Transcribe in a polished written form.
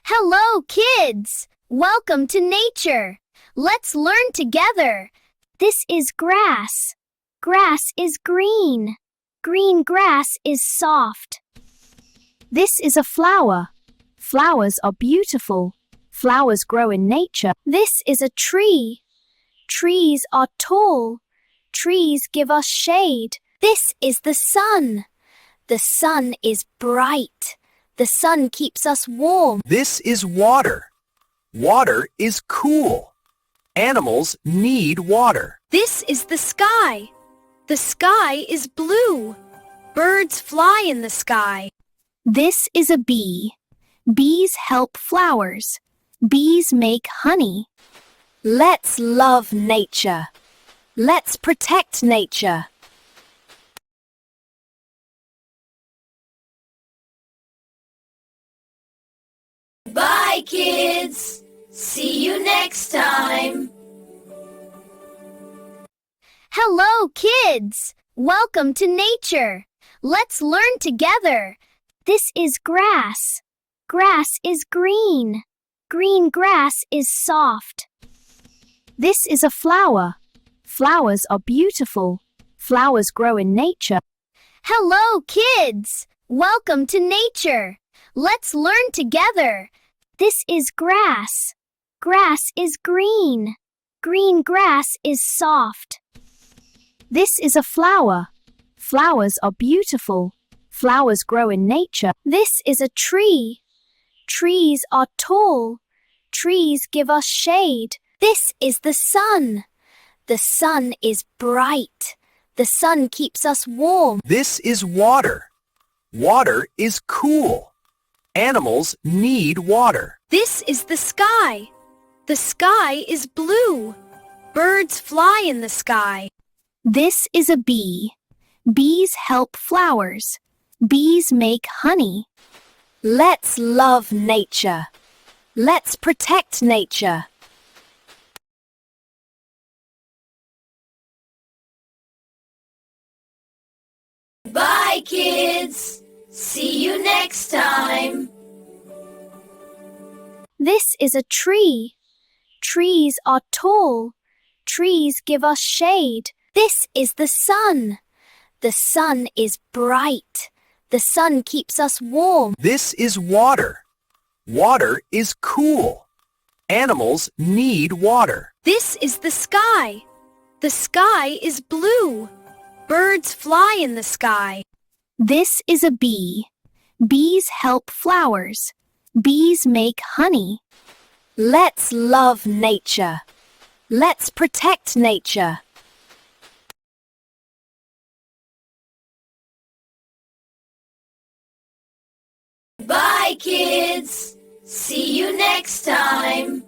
Hello, kids! Welcome to nature. Let's learn together. This is grass. Grass is green. Green grass is soft. This is a flower. Flowers are beautiful. Flowers grow in nature. This is a tree. Trees are tall. Trees give us shade. This is the sun. The sun is bright. The sun keeps us warm. This is water. Water is cool. Animals need water. This is the sky. The sky is blue. Birds fly in the sky. This is a bee. Bees help flowers. Bees make honey. Let's love nature. Let's protect nature. Bye, kids. See you next time. Hello, kids! Welcome to nature. Let's learn together. This is grass. Grass is green. Green grass is soft. This is a flower. Flowers are beautiful. Flowers grow in nature. Hello, kids! Welcome to nature. Let's learn together. This is grass. Grass is green. Green grass is soft. This is a flower. Flowers are beautiful. Flowers grow in nature. This is a tree. Trees are tall. Trees give us shade. This is the sun. The sun is bright. The sun keeps us warm. This is water. Water is cool. Animals need water. This is the sky. The sky is blue. Birds fly in the sky. This is a bee. Bees help flowers. Bees make honey. Let's love nature. Let's protect nature. Bye, kids. See you next time. This is a tree. Trees are tall. Trees give us shade. This is the sun. The sun is bright. The sun keeps us warm. This is water. Water is cool. Animals need water. This is the sky. The sky is blue. Birds fly in the sky. This is a bee. Bees help flowers. Bees make honey. Let's love nature. Let's protect nature. Bye, kids. See you next time.